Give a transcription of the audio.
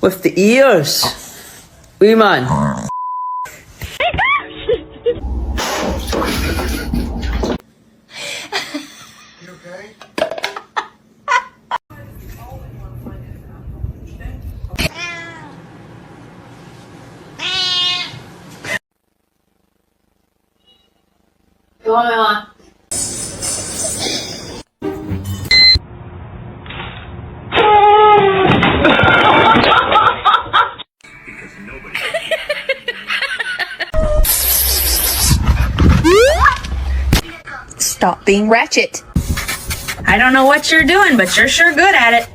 With the ears. Wee man. You okay? Go on, Mama. Stop being ratchet. I don't know what you're doing, but you're sure good at it.